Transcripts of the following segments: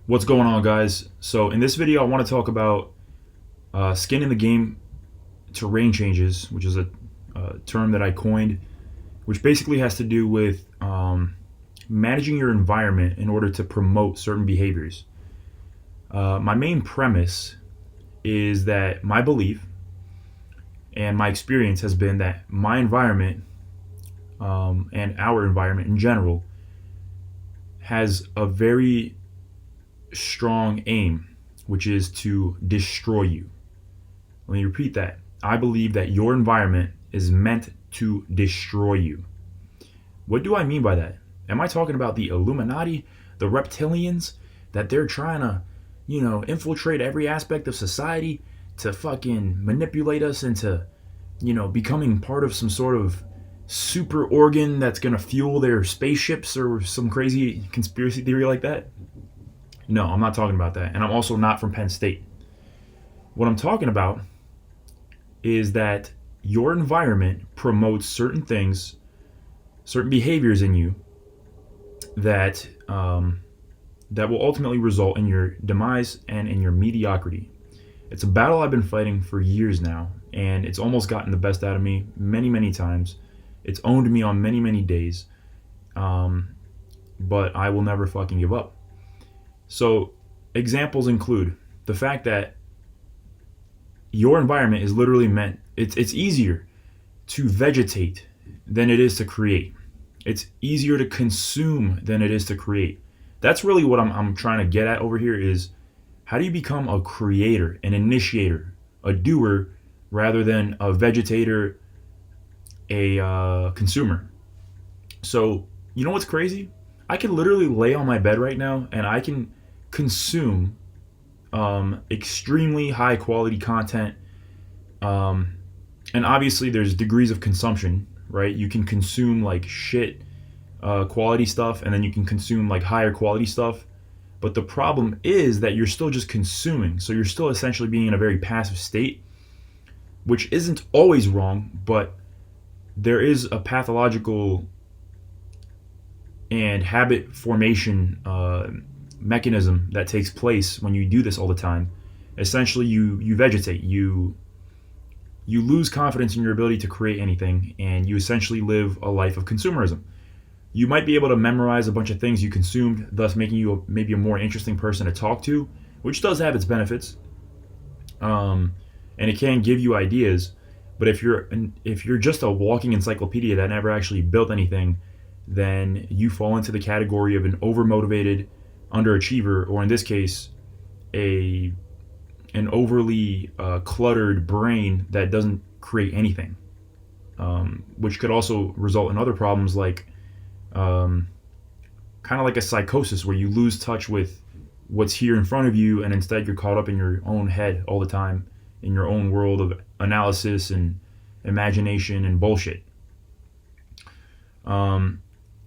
What's going on, guys? So in this video I want to talk about skin in the game terrain changes, which is a term that I coined, which basically has to do with managing your environment in order to promote certain behaviors. My main premise is that my belief and my experience has been that my environment and our environment in general has a very strong aim, which is to destroy you. Let me repeat that. I believe that your environment is meant to destroy you. What do I mean by that? Am I talking about the Illuminati, the reptilians, that they're trying to, infiltrate every aspect of society to fucking manipulate us into, becoming part of some sort of super organ that's gonna fuel their spaceships or some crazy conspiracy theory like that? No, I'm not talking about that. And I'm also not from Penn State. What I'm talking about is that your environment promotes certain things, certain behaviors in you that that will ultimately result in your demise and in your mediocrity. It's a battle I've been fighting for years now, and it's almost gotten the best out of me many, many times. It's owned me on many, many days, but I will never fucking give up. So, examples include the fact that your environment is literally meant, it's easier to vegetate than it is to create. It's easier to consume than it is to create. That's really what I'm trying to get at over here is how do you become a creator, an initiator, a doer, rather than a vegetator, a consumer? So, you know what's crazy? I can literally lay on my bed right now and I can consume extremely high quality content. And obviously, there's degrees of consumption, right? You can consume like shit quality stuff, and then you can consume like higher quality stuff. But the problem is that you're still just consuming. So you're still essentially being in a very passive state, which isn't always wrong, but there is a pathological and habit formation mechanism that takes place when you do this all the time. Essentially, you vegetate, you lose confidence in your ability to create anything, and you essentially live a life of consumerism. You might be able to memorize a bunch of things you consumed, thus making you maybe a more interesting person to talk to, which does have its benefits, and it can give you ideas. But if you're just a walking encyclopedia that never actually built anything, then you fall into the category of an overmotivated underachiever, or in this case, an overly cluttered brain that doesn't create anything, which could also result in other problems like kind of like a psychosis where you lose touch with what's here in front of you, and instead you're caught up in your own head all the time, in your own world of analysis and imagination and bullshit.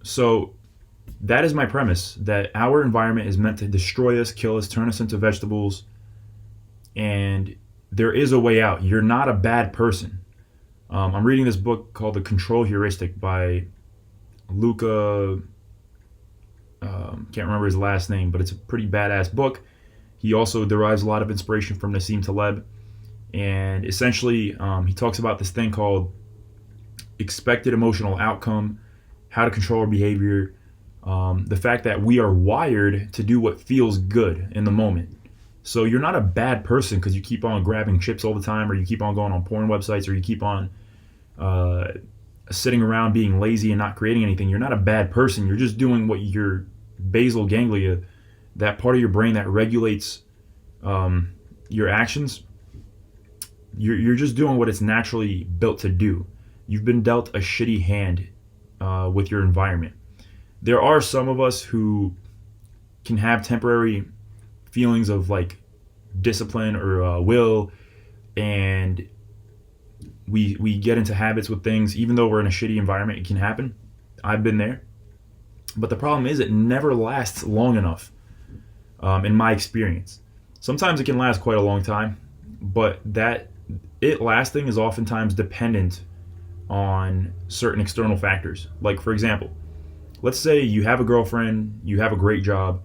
So that is my premise, that our environment is meant to destroy us, kill us, turn us into vegetables, and there is a way out. You're not a bad person. I'm reading this book called The Control Heuristic by Luca, can't remember his last name, but it's a pretty badass book. He also derives a lot of inspiration from Nassim Taleb, and essentially he talks about this thing called expected emotional outcome, how to control our behavior, the fact that we are wired to do what feels good in the moment. So you're not a bad person because you keep on grabbing chips all the time, or you keep on going on porn websites, or you keep on sitting around being lazy and not creating anything. You're not a bad person. You're just doing what your basal ganglia, that part of your brain that regulates your actions, you're just doing what it's naturally built to do. You've been dealt a shitty hand with your environment. There are some of us who can have temporary feelings of like discipline or will, and we get into habits with things even though we're in a shitty environment. It can happen. I've been there, but the problem is it never lasts long enough, in my experience. Sometimes it can last quite a long time, but that it lasting is oftentimes dependent on certain external factors. Like, for example, let's say you have a girlfriend, you have a great job,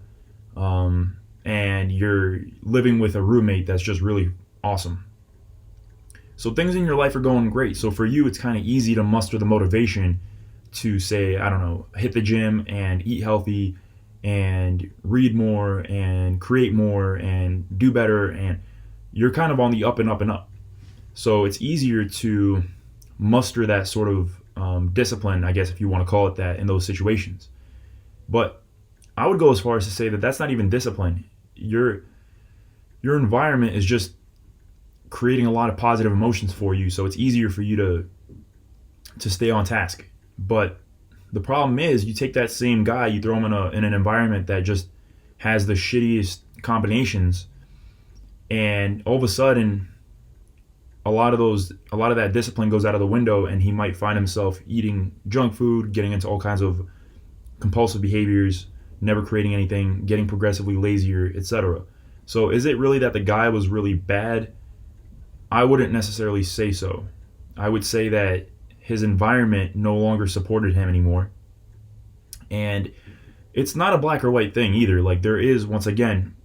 and you're living with a roommate that's just really awesome. So things in your life are going great. So for you, it's kind of easy to muster the motivation to say, I don't know, hit the gym and eat healthy and read more and create more and do better. And you're kind of on the up and up and up. So it's easier to muster that sort of discipline, I guess, if you want to call it that, in those situations. But I would go as far as to say that that's not even discipline. Your environment is just creating a lot of positive emotions for you, so it's easier for you to stay on task. But the problem is, you take that same guy, you throw him in an environment that just has the shittiest combinations, and all of a sudden, a lot of that discipline goes out of the window, and he might find himself eating junk food, getting into all kinds of compulsive behaviors, never creating anything, getting progressively lazier, etc. So is it really that the guy was really bad? I wouldn't necessarily say so. I would say that his environment no longer supported him anymore. And it's not a black or white thing either. Like, there is, once again,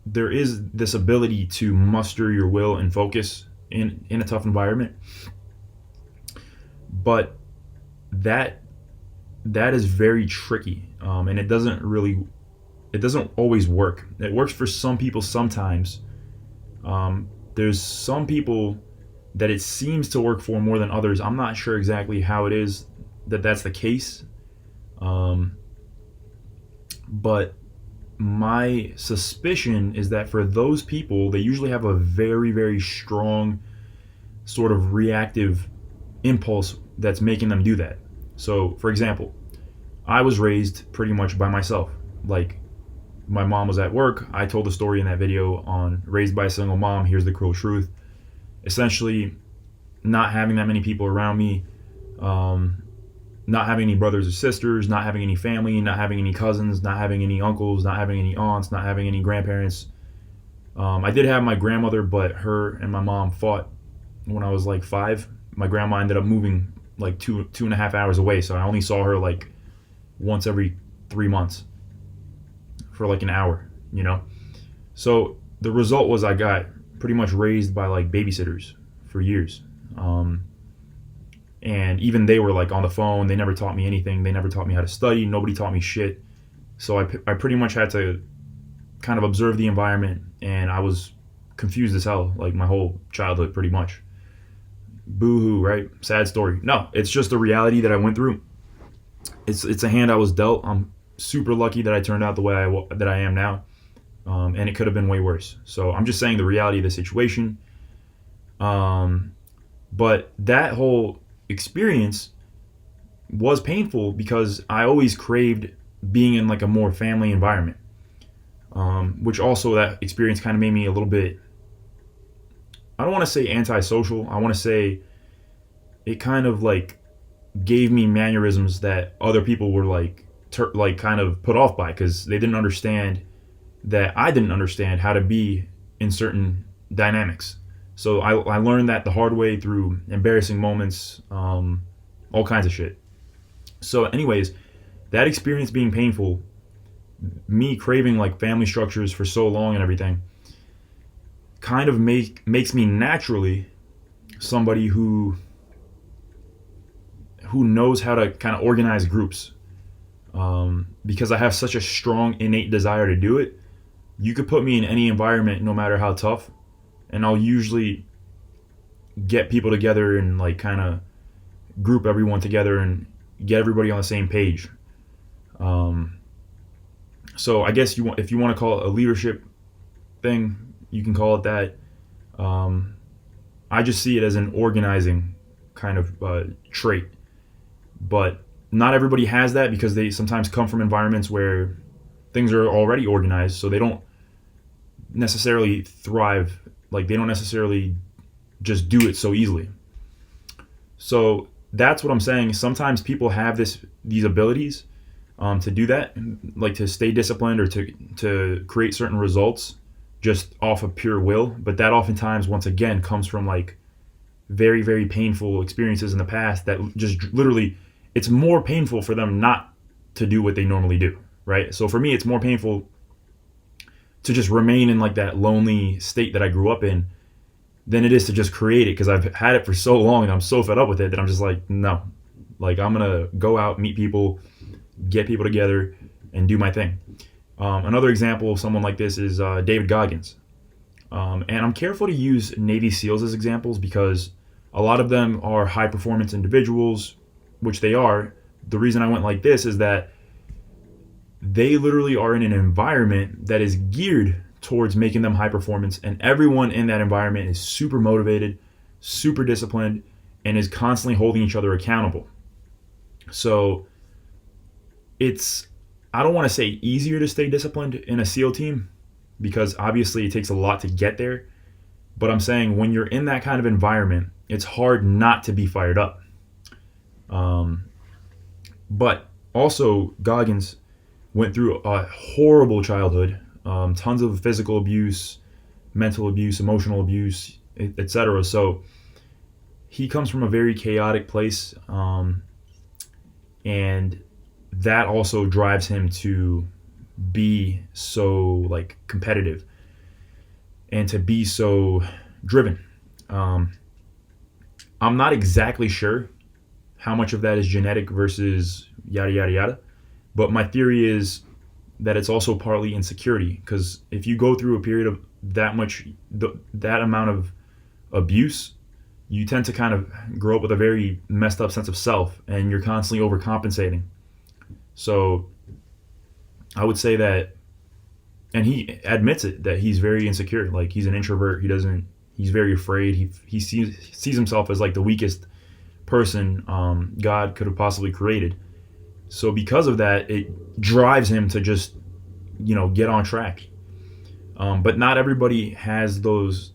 there is this ability to muster your will and focus in a tough environment. But that is very tricky, and it doesn't always work. It works for some people sometimes. There's some people that it seems to work for more than others. I'm not sure exactly how it is that that's the case, but my suspicion is that for those people, they usually have a very, very strong sort of reactive impulse that's making them do that. So, for example, I was raised pretty much by myself. Like, my mom was at work. I told the story in that video on Raised by a Single Mom, Here's the Cruel Truth. Essentially, not having that many people around me, not having any brothers or sisters, not having any family, not having any cousins, not having any uncles, not having any aunts, not having any grandparents. I did have my grandmother, but her and my mom fought when I was like 5. My grandma ended up moving like 2.5 hours away, so I only saw her like once every 3 months for like an hour, you know? So the result was I got pretty much raised by like babysitters for years. And even they were like on the phone. They never taught me anything. They never taught me how to study. Nobody taught me shit. So I pretty much had to kind of observe the environment, and I was confused as hell like my whole childhood pretty much. Boo-hoo, right? Sad story. No, it's just the reality that I went through. It's a hand I was dealt. I'm super lucky that I turned out the way that I am now, and it could have been way worse. So I'm just saying the reality of the situation. But that whole experience was painful because I always craved being in like a more family environment, which also that experience kind of made me a little bit, I don't want to say antisocial. I want to say it kind of like gave me mannerisms that other people were like kind of put off by, because they didn't understand that I didn't understand how to be in certain dynamics. So I learned that the hard way through embarrassing moments, all kinds of shit. So anyways, that experience being painful, me craving like family structures for so long and everything, kind of makes me naturally somebody who knows how to kind of organize groups. Because I have such a strong innate desire to do it. You could put me in any environment, no matter how tough, and I'll usually get people together and like kind of group everyone together and get everybody on the same page. So I guess if you want to call it a leadership thing, you can call it that. I just see it as an organizing kind of trait, but not everybody has that, because they sometimes come from environments where things are already organized, so they don't necessarily thrive. Like, they don't necessarily just do it so easily. So that's what I'm saying. Sometimes people have these abilities to do that, like to stay disciplined or to create certain results just off of pure will. But that oftentimes, once again, comes from like very, very painful experiences in the past that just literally, it's more painful for them not to do what they normally do, right? So for me, it's more painful to just remain in like that lonely state that I grew up in than it is to just create it, because I've had it for so long and I'm so fed up with it that I'm just like, no, like I'm gonna go out, meet people, get people together, and do my thing. Another example of someone like this is David Goggins. And I'm careful to use Navy SEALs as examples because a lot of them are high performance individuals, which they are. The reason I went like this is that they literally are in an environment that is geared towards making them high performance, and everyone in that environment is super motivated, super disciplined, and is constantly holding each other accountable. So I don't want to say easier to stay disciplined in a SEAL team, because obviously it takes a lot to get there. But I'm saying when you're in that kind of environment, it's hard not to be fired up. But also, Goggins went through a horrible childhood, tons of physical abuse, mental abuse, emotional abuse, etc. So he comes from a very chaotic place, and that also drives him to be so like competitive and to be so driven. I'm not exactly sure how much of that is genetic versus yada yada yada, but my theory is that it's also partly insecurity, because if you go through a period of that amount of abuse, you tend to kind of grow up with a very messed up sense of self, and you're constantly overcompensating. So I would say that, and he admits it, that he's very insecure. Like, he's an introvert. He's very afraid. He sees himself as like the weakest person God could have possibly created. So because of that, it drives him to just, get on track. But not everybody has those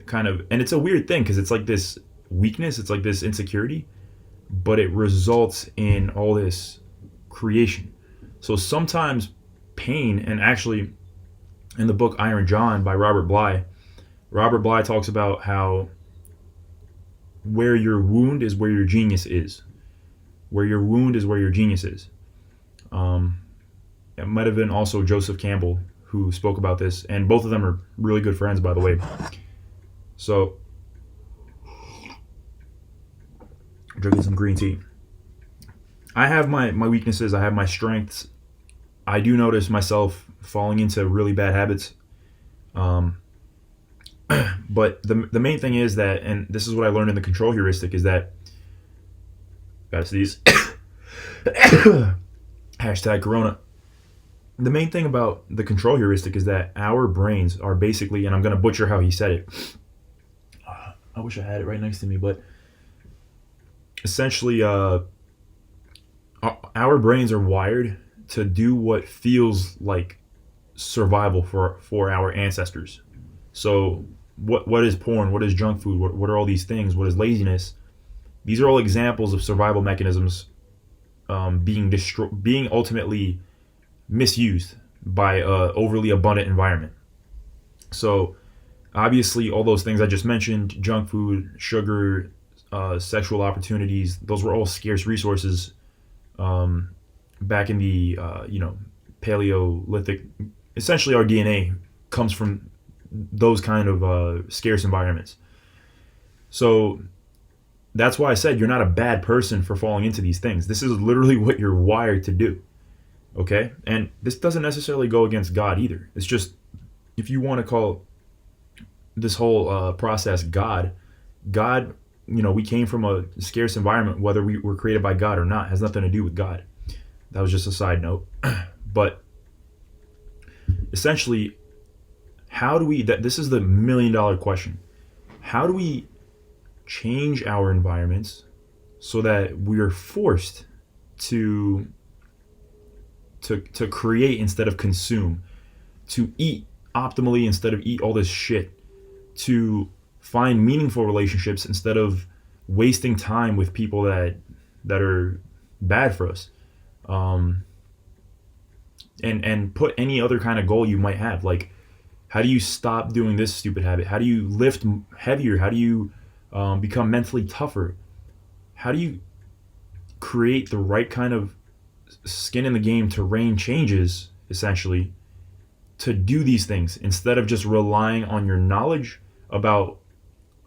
kind of, and it's a weird thing because it's like this weakness, it's like this insecurity, but it results in all this creation. So sometimes pain, and actually in the book Iron John by Robert Bly talks about how where your wound is where your genius is. Where your wound is where your genius is. It might have been also Joseph Campbell who spoke about this, and both of them are really good friends, by the way. So, drinking some green tea. I have my weaknesses, I have my strengths. I do notice myself falling into really bad habits. But the main thing is that, and this is what I learned in the control heuristic, is that, gotta sneeze. Hashtag Corona. The main thing about the control heuristic is that our brains are basically, and I'm going to butcher how he said it. I wish I had it right next to me, but essentially, our brains are wired to do what feels like survival for our ancestors. So what is porn? What is junk food? What are all these things? What is laziness? These are all examples of survival mechanisms being ultimately misused by an overly abundant environment. So obviously all those things I just mentioned, junk food, sugar, sexual opportunities, those were all scarce resources back in the Paleolithic. Essentially our DNA comes from those kind of scarce environments. So that's why I said you're not a bad person for falling into these things. This is literally what you're wired to do. Okay? And this doesn't necessarily go against God either. It's just, if you want to call this whole process God, we came from a scarce environment, whether we were created by God or not. It has nothing to do with God. That was just a side note. But essentially, this is the $1 million question. How do we change our environments so that we're forced to create instead of consume, to eat optimally instead of eat all this shit, to find meaningful relationships instead of wasting time with people that are bad for us, and put any other kind of goal you might have. Like, how do you stop doing this stupid habit? How do you lift heavier? How do you become mentally tougher? How do you create the right kind of skin in the game to reign changes, essentially, to do these things instead of just relying on your knowledge about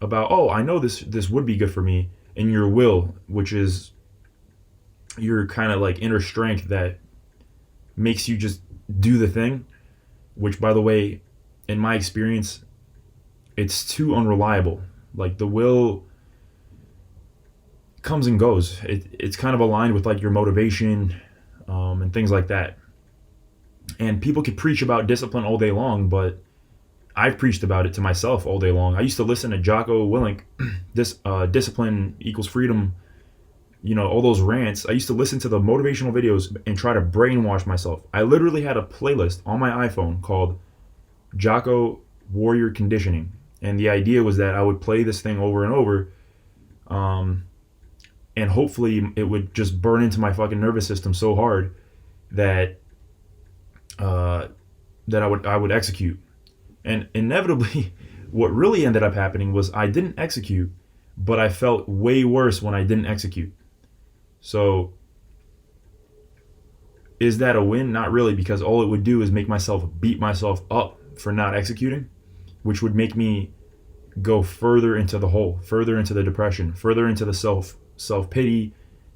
oh, I know this would be good for me, and your will, which is your kind of like inner strength that makes you just do the thing, which, by the way, in my experience, it's too unreliable. Like, the will comes and goes. It's kind of aligned with like your motivation, and things like that. And people could preach about discipline all day long, but I've preached about it to myself all day long. I used to listen to Jocko Willink, discipline equals freedom, all those rants. I used to listen to the motivational videos and try to brainwash myself. I literally had a playlist on my iPhone called Jocko Warrior Conditioning. And the idea was that I would play this thing over and over, and hopefully it would just burn into my fucking nervous system so hard that I would execute. And inevitably, what really ended up happening was I didn't execute, but I felt way worse when I didn't execute. So, is that a win? Not really, because all it would do is make myself beat myself up for not executing, which would make me go further into the hole, further into the depression, further into the self-pity,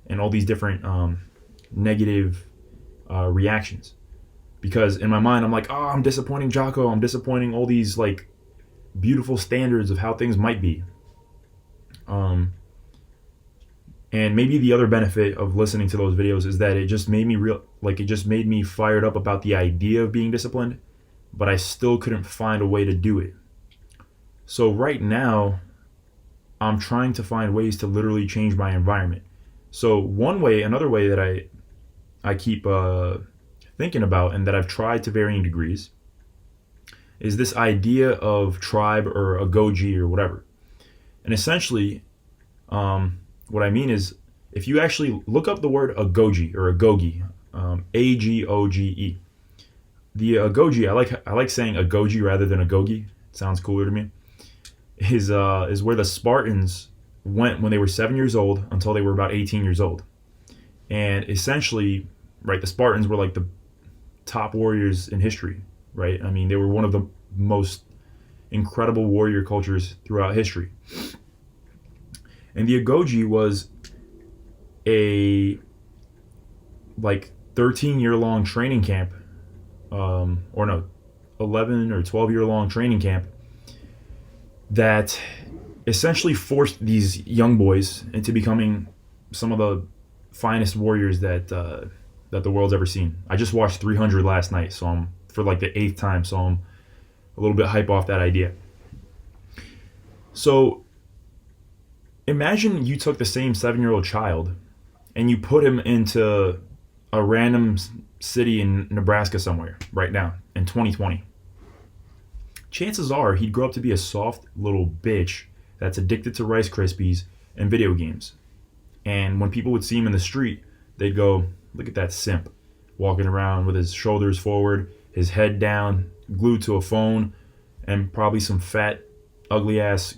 and all these different negative reactions. Because in my mind, I'm like, oh, I'm disappointing Jocko. I'm disappointing all these like beautiful standards of how things might be. And maybe the other benefit of listening to those videos is that it just made me fired up about the idea of being disciplined, but I still couldn't find a way to do it. So right now, I'm trying to find ways to literally change my environment. So another way that I keep thinking about, and that I've tried to varying degrees, is this idea of tribe or a goji or whatever. And essentially, what I mean is, if you actually look up the word agoge or agoge, Agoge, the agoge, I like saying agoge rather than agoge. It sounds cooler to me. Is where the Spartans went when they were 7 years old until they were about 18 years old. And essentially, right, the Spartans were like the top warriors in history, right? I mean, they were one of the most incredible warrior cultures throughout history. And the agoge was a 13-year long training camp, 11 or 12-year long training camp that essentially forced these young boys into becoming some of the finest warriors that the world's ever seen. I just watched 300 last night, so I'm for like the 8th time, so I'm a little bit hype off that idea. So imagine you took the same 7-year-old child and you put him into a random city in Nebraska somewhere right now in 2020. Chances are he'd grow up to be a soft little bitch that's addicted to Rice Krispies and video games. And when people would see him in the street, they'd go, look at that simp walking around with his shoulders forward, his head down, glued to a phone, and probably some fat, ugly ass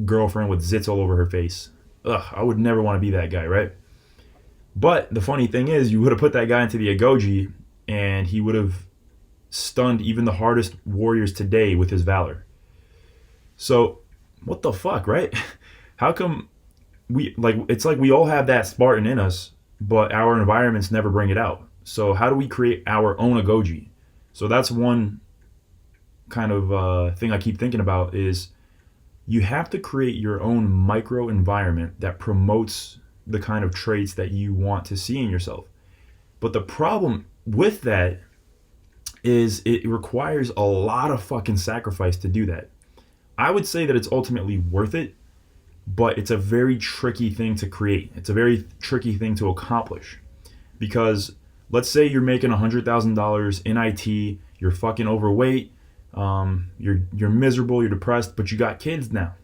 girlfriend with zits all over her face. Ugh, I would never want to be that guy, right? But the funny thing is, you would have put that guy into the agoge and he would have stunned even the hardest warriors today with his valor. So, what the fuck, right? How come it's like we all have that Spartan in us, but our environments never bring it out. So how do we create our own agoge? So that's one kind of thing I keep thinking about, is you have to create your own micro environment that promotes the kind of traits that you want to see in yourself. But the problem with that is it requires a lot of fucking sacrifice to do that. I would say that it's ultimately worth it, but it's a very tricky thing to create. It's a very tricky thing to accomplish. Because let's say you're making $100,000 in IT, you're fucking overweight, you're miserable, you're depressed, but you got kids now.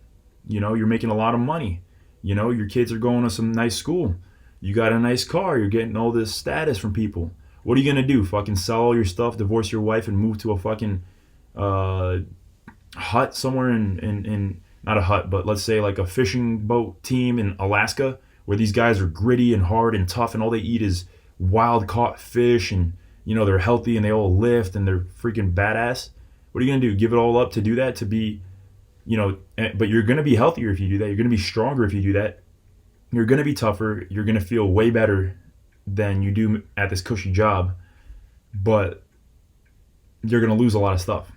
You're making a lot of money. Your kids are going to some nice school. You got a nice car, you're getting all this status from people. What are you gonna do? Fucking sell all your stuff, divorce your wife, and move to a fucking hut somewhere in not a hut, but let's say like a fishing boat team in Alaska, where these guys are gritty and hard and tough, and all they eat is wild caught fish and they're healthy and they all lift and they're freaking badass. What are you going to do? Give it all up to do that? To be, but you're going to be healthier if you do that. You're going to be stronger if you do that. You're going to be tougher. You're going to feel way better than you do at this cushy job, but you're going to lose a lot of stuff.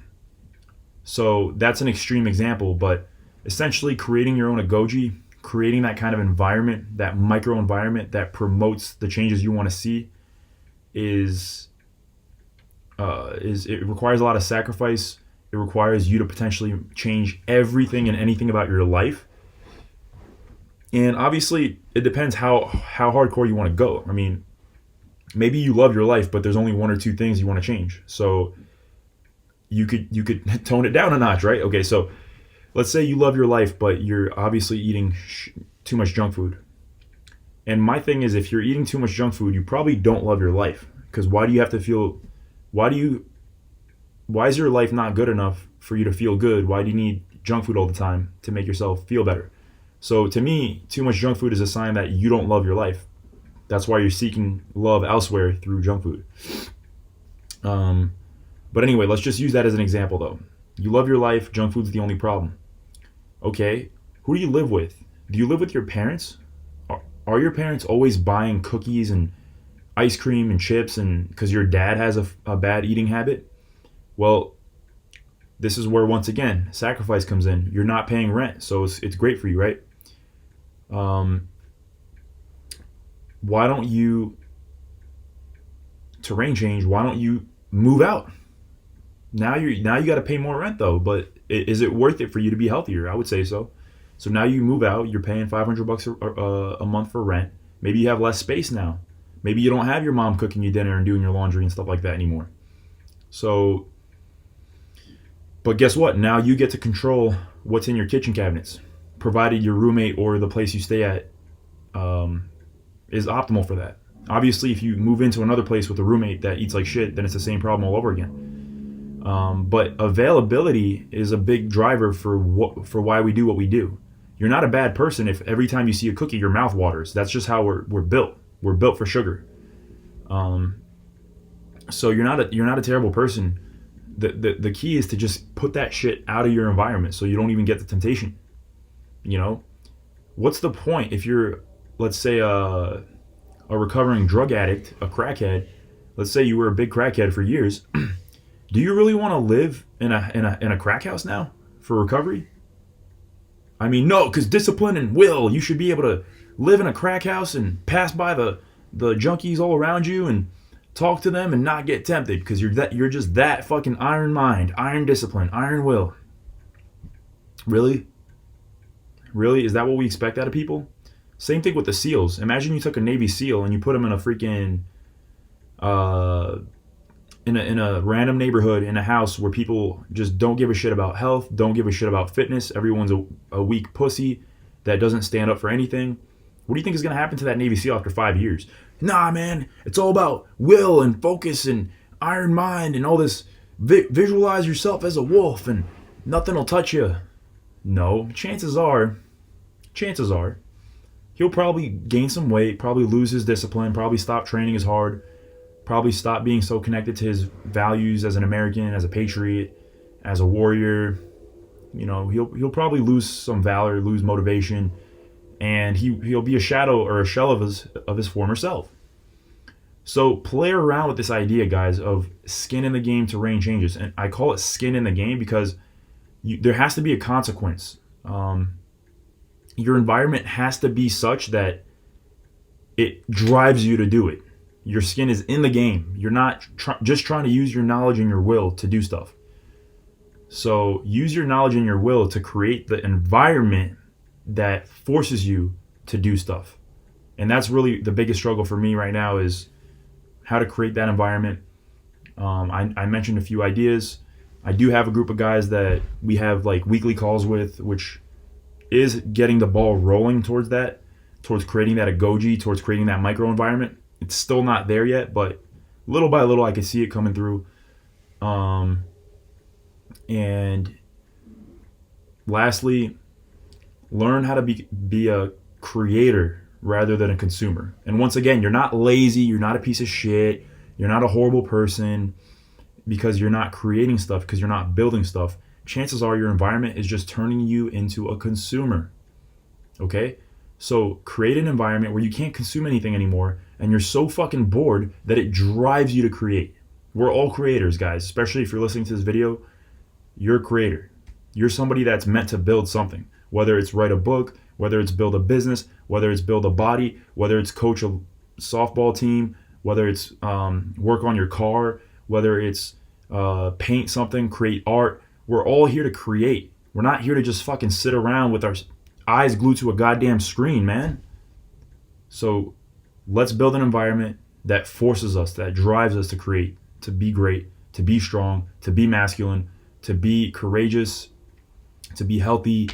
So that's an extreme example, but essentially creating your own agoge, creating that kind of environment, that micro environment that promotes the changes you want to see is it requires a lot of sacrifice. It requires you to potentially change everything and anything about your life. And obviously, it depends how hardcore you want to go. I mean, maybe you love your life, but there's only one or two things you want to change. So you could tone it down a notch, right? Okay, so let's say you love your life, but you're obviously eating too much junk food. And my thing is, if you're eating too much junk food, you probably don't love your life. Because why is your life not good enough for you to feel good? Why do you need junk food all the time to make yourself feel better? So to me, too much junk food is a sign that you don't love your life. That's why you're seeking love elsewhere through junk food. But anyway, let's just use that as an example though. You love your life, junk food's the only problem. Okay, who do you live with? Do you live with your parents? Are your parents always buying cookies and ice cream and chips and because your dad has a bad eating habit? Well, this is where, once again, sacrifice comes in. You're not paying rent, so it's great for you, right? Why don't you, terrain change, why don't you move out? Now you got to pay more rent though, but is it worth it for you to be healthier? I would say so. So now you move out, you're paying $500 a month for rent. Maybe you have less space now. Maybe you don't have your mom cooking you dinner and doing your laundry and stuff like that anymore. So, but guess what? Now you get to control what's in your kitchen cabinets, provided your roommate or the place you stay at is optimal for that. Obviously, if you move into another place with a roommate that eats like shit, then it's the same problem all over again. But availability is a big driver for why we do what we do. You're not a bad person if every time you see a cookie, your mouth waters. That's just how we're built. We're built for sugar. So you're not a terrible person. The key is to just put that shit out of your environment so you don't even get the temptation. What's the point if you're, let's say, a recovering drug addict, a crackhead? Let's say you were a big crackhead for years. Do you really want to live in a crack house now for recovery? I mean, no, because discipline and will. You should be able to live in a crack house and pass by the junkies all around you and talk to them and not get tempted because you're just that fucking iron mind, iron discipline, iron will. Really? Is that what we expect out of people? Same thing with the SEALs. Imagine you took a Navy SEAL and you put him in a freaking in a random neighborhood in a house where people just don't give a shit about health, don't give a shit about fitness. Everyone's a weak pussy that doesn't stand up for anything. What do you think is going to happen to that Navy SEAL after 5 years? Nah, man, it's all about will and focus and iron mind and all this. Visualize yourself as a wolf and nothing will touch you. No, chances are, he'll probably gain some weight, probably lose his discipline, probably stop training as hard, probably stop being so connected to his values as an American, as a patriot, as a warrior. He'll probably lose some valor, lose motivation, and he'll be a shadow or a shell of his former self. So play around with this idea, guys, of skin in the game, terrain changes. And I call it skin in the game because there has to be a consequence. Your environment has to be such that it drives you to do it. Your skin is in the game. You're not just trying to use your knowledge and your will to do stuff. So use your knowledge and your will to create the environment that forces you to do stuff. And that's really the biggest struggle for me right now, is how to create that environment. I mentioned a few ideas. I do have a group of guys that we have like weekly calls with, which is getting the ball rolling towards creating that agoge, towards creating that micro environment. It's still not there yet, but little by little I can see it coming through. And lastly, learn how to be a creator rather than a consumer. And once again, you're not lazy, you're not a piece of shit, you're not a horrible person because you're not creating stuff, because you're not building stuff. Chances are your environment is just turning you into a consumer. Okay? So create an environment where you can't consume anything anymore and you're so fucking bored that it drives you to create. We're all creators, guys, especially if you're listening to this video. You're a creator. You're somebody that's meant to build something, whether it's write a book, whether it's build a business, whether it's build a body, whether it's coach a softball team, whether it's work on your car, whether it's paint something, create art. We're all here to create. We're not here to just fucking sit around with our eyes glued to a goddamn screen, man. So let's build an environment that forces us, that drives us to create, to be great, to be strong, to be masculine, to be courageous, to be healthy,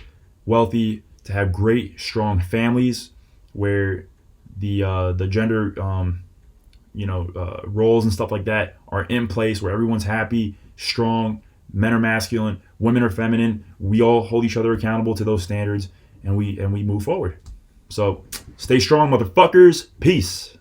wealthy, to have great, strong families where the gender roles and stuff like that are in place, where everyone's happy, strong, men are masculine, women are feminine. We all hold each other accountable to those standards, and we move forward. So stay strong, motherfuckers. Peace.